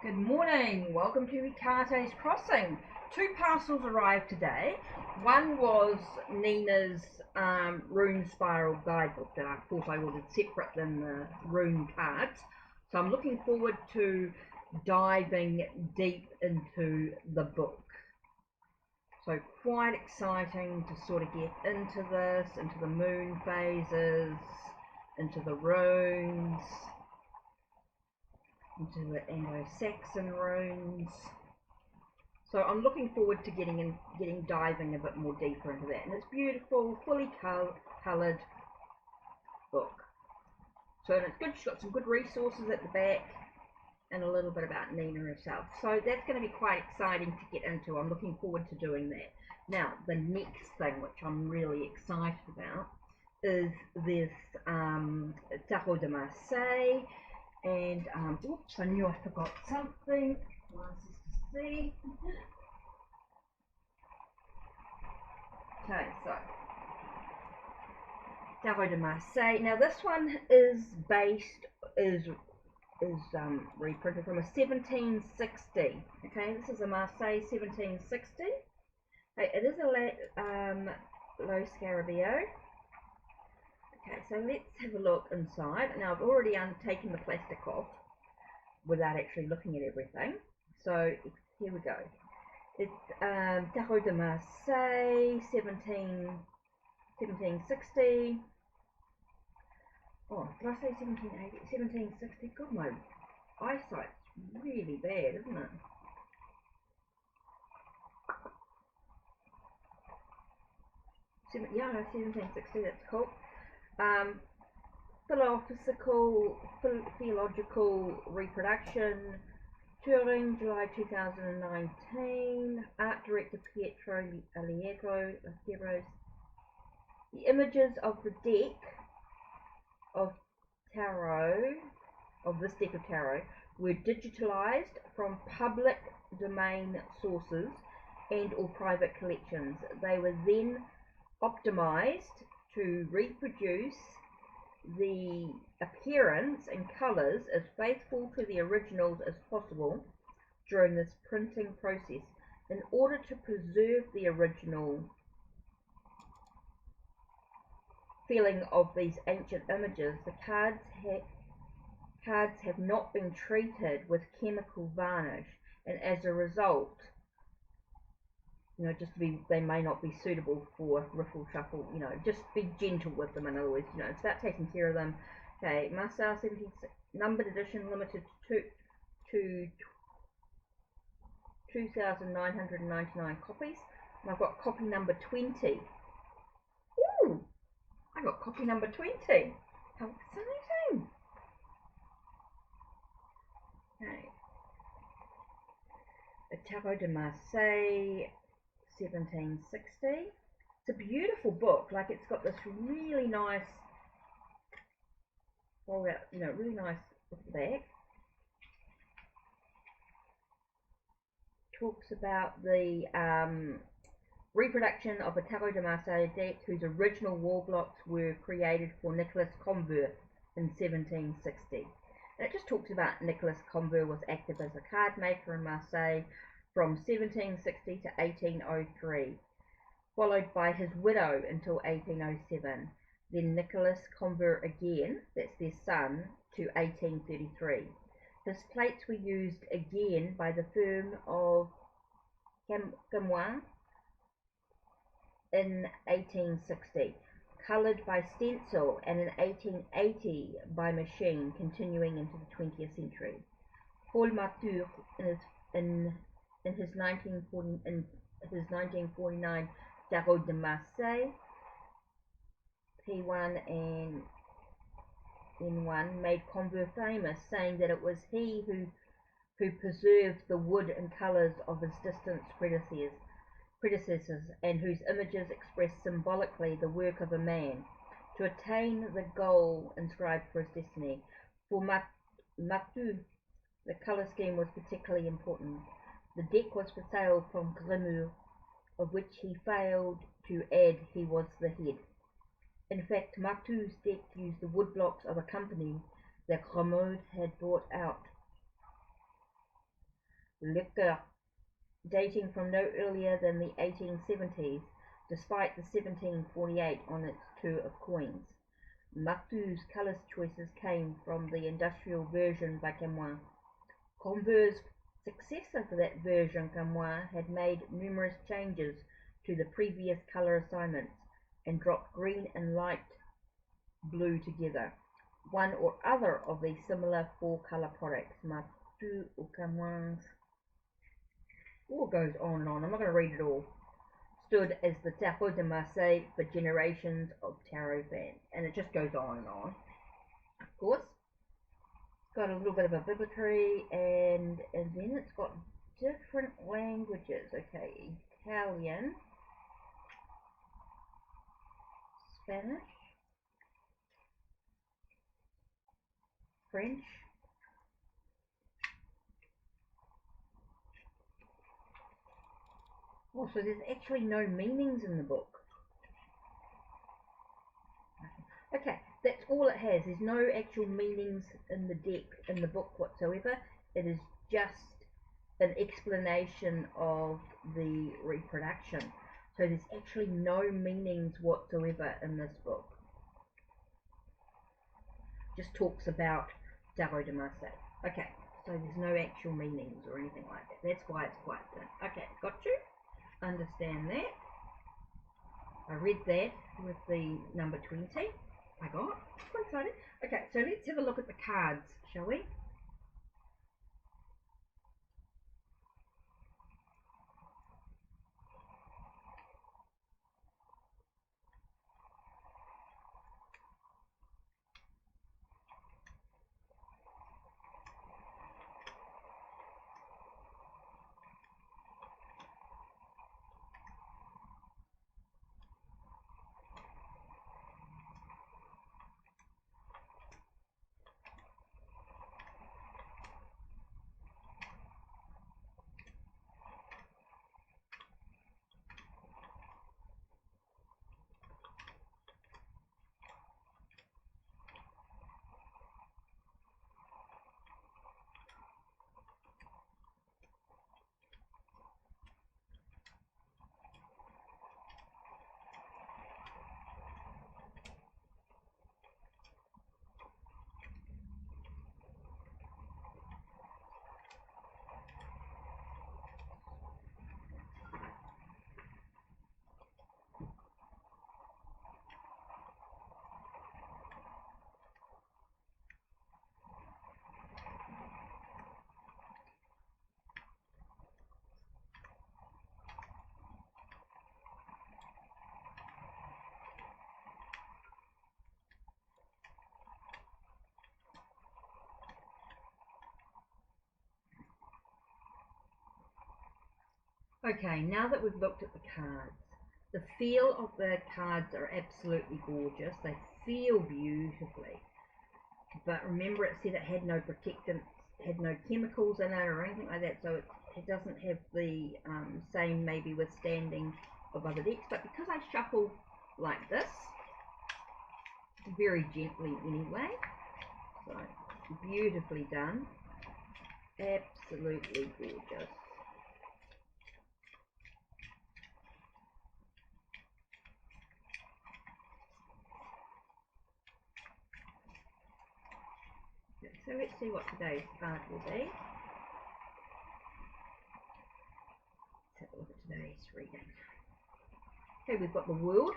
Good morning, welcome to HeKate's Crossing. Two parcels arrived today. One was Nina's Rune Spiral Guidebook that I thought I ordered separate than the Rune cards. So I'm looking forward to diving deep into the book. So quite exciting to sort of get into this, into the moon phases, into the runes, into the Anglo-Saxon runes. So I'm looking forward to diving a bit more deeper into that. And it's beautiful, fully coloured book. So and it's good. She's got some good resources at the back and a little bit about Nina herself. So that's going to be quite exciting to get into. I'm looking forward to doing that. Now the next thing, which I'm really excited about, is this Tarot de Marseille. And oops, I knew I forgot something. Nice to see. Okay, so Tarot de Marseille. Now this one is reprinted from a 1760. Okay, this is a Marseille 1760. Okay, it is a low Scarabeo. Okay, so let's have a look inside. Now I've already taken the plastic off without actually looking at everything. So here we go. It's Tarot de Marseille 1760. Oh, did I say 1780? 1760? God, my eyesight's really bad, isn't it? Yeah, no, 1760, that's cool. Theological reproduction, Turing, July 2019, art director Pietro Allegro. The images of the deck of tarot, this deck of tarot, were digitalized from public domain sources and or private collections. They were then optimized to reproduce the appearance and colours as faithful to the originals as possible during this printing process. In order to preserve the original feeling of these ancient images, the cards have not been treated with chemical varnish, and as a result, they may not be suitable for riffle shuffle. Just be gentle with them. In other words, it's about taking care of them. Okay, Marseille 17 numbered edition, limited to 2,999 copies, and I've got copy number 20. Ooh, I got copy number 20. How exciting! Okay, the Tarot de Marseille 1760. It's a beautiful book. Like, it's got this really nice fold out, really nice at the back. Talks about the reproduction of a Tarot de Marseille deck whose original wall blocks were created for Nicolas Conver in 1760. And it just talks about Nicolas Conver was active as a card maker in Marseille from 1760 to 1803, followed by his widow until 1807, then Nicolas Conver again, that's their son, to 1833. His plates were used again by the firm of Conver in 1860, coloured by stencil, and in 1880 by machine, continuing into the 20th century. Paul Martyr in his 1949 Tarot de Marseille P1 and N1 made Conver famous, saying that it was he who preserved the wood and colours of his distant predecessors, and whose images express symbolically the work of a man to attain the goal inscribed for his destiny. For Martyr, the colour scheme was particularly important. The deck was for sale from Grimoire, of which he failed to add he was the head. In fact, Martyr's deck used the woodblocks of a company that Grimoire had bought out liquor, dating from no earlier than the 1870s, despite the 1748 on its two of coins. Martu's colour choices came from the industrial version Bacamoin. Conver's successor for that version, Camoin, had made numerous changes to the previous colour assignments and dropped green and light blue together. One or other of these similar four-colour products, Martu or Camoin's, all goes on and on, I'm not going to read it all, stood as the Tarot de Marseille for generations of tarot fans. And it just goes on and on. Of course, it's got a little bit of a bibliotary, and then it's got different languages. Okay, Italian, Spanish, French, oh, so there's actually no meanings in the book. Okay, that's all it has. There's no actual meanings in the deck, in the book whatsoever. It is just an explanation of the reproduction. So there's actually no meanings whatsoever in this book. Just talks about Tarot de Marseille. Okay, so there's no actual meanings or anything like that. That's why it's quite thin. Okay, got you. Understand that. I read that with the number 20. I got. Quite excited. Okay, so let's have a look at the cards, shall we? Okay, now that we've looked at the cards, the feel of the cards are absolutely gorgeous. They feel beautifully. But remember, it said it had no protectants, had no chemicals in it or anything like that, so it doesn't have the same maybe withstanding of other decks. But because I shuffle like this, very gently anyway, so beautifully done, absolutely gorgeous. So let's see what today's card will be. Let's have a look at today's reading. Okay, we've got the world.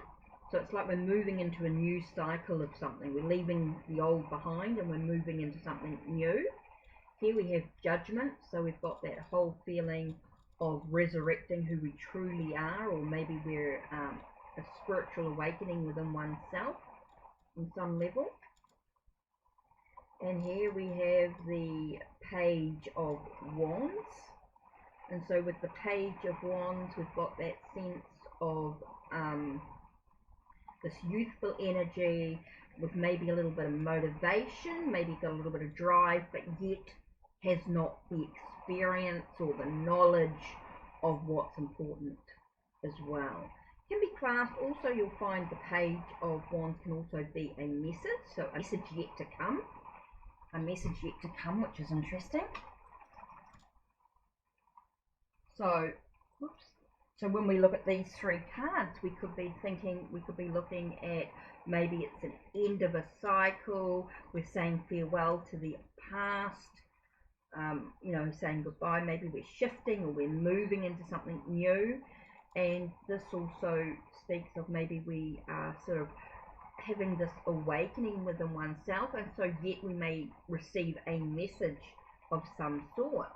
So it's like we're moving into a new cycle of something. We're leaving the old behind and we're moving into something new. Here we have judgment. So we've got that whole feeling of resurrecting who we truly are, or maybe we're a spiritual awakening within oneself on some level. And here we have the Page of Wands. And so with the Page of Wands, we've got that sense of this youthful energy with maybe a little bit of motivation, maybe got a little bit of drive, but yet has not the experience or the knowledge of what's important as well. Can be classed, also you'll find the Page of Wands can also be a message, so a message yet to come. A message yet to come, which is interesting. So, whoops. So when we look at these three cards, we could be looking at maybe it's an end of a cycle. We're saying farewell to the past. You know, saying goodbye. Maybe we're shifting or we're moving into something new. And this also speaks of maybe we are sort of having this awakening within oneself, and so yet we may receive a message of some sort.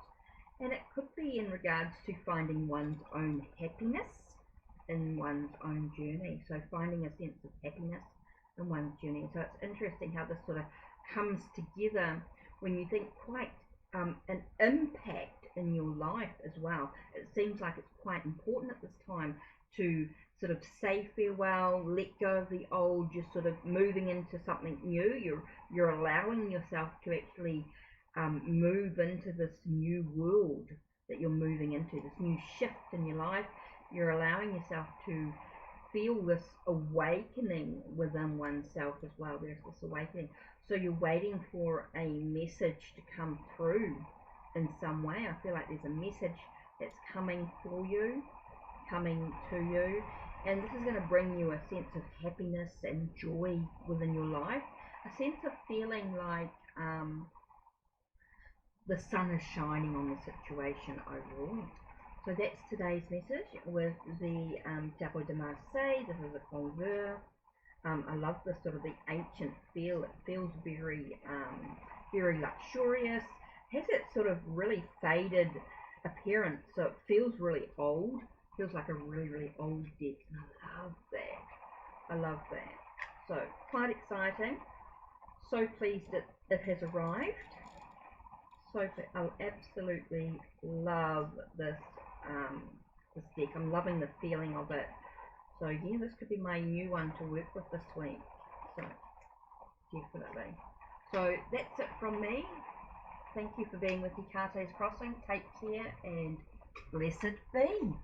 And it could be in regards to finding one's own happiness in one's own journey. So finding a sense of happiness in one's journey. So it's interesting how this sort of comes together when you think quite an impact in your life as well. It seems like it's quite important at this time to sort of say farewell, let go of the old, just sort of moving into something new. You're allowing yourself to actually move into this new world that you're moving into, this new shift in your life. You're allowing yourself to feel this awakening within oneself as well. There's this awakening. So you're waiting for a message to come through in some way. I feel like there's a message that's coming for you, coming to you, and this is going to bring you a sense of happiness and joy within your life, a sense of feeling like the sun is shining on the situation overall. So that's today's message with the Depository de Marseille. This is a Conver. I love this sort of the ancient feel. It feels very, very luxurious. It has that sort of really faded appearance, so it feels really old. It feels like a really, really old deck, and I love that. I love that. So quite exciting. So pleased that it has arrived. So I absolutely love this this deck. I'm loving the feeling of it. So yeah, this could be my new one to work with this week. So definitely. So that's it from me. Thank you for being with HeKate's Crossing. Take care and blessed be.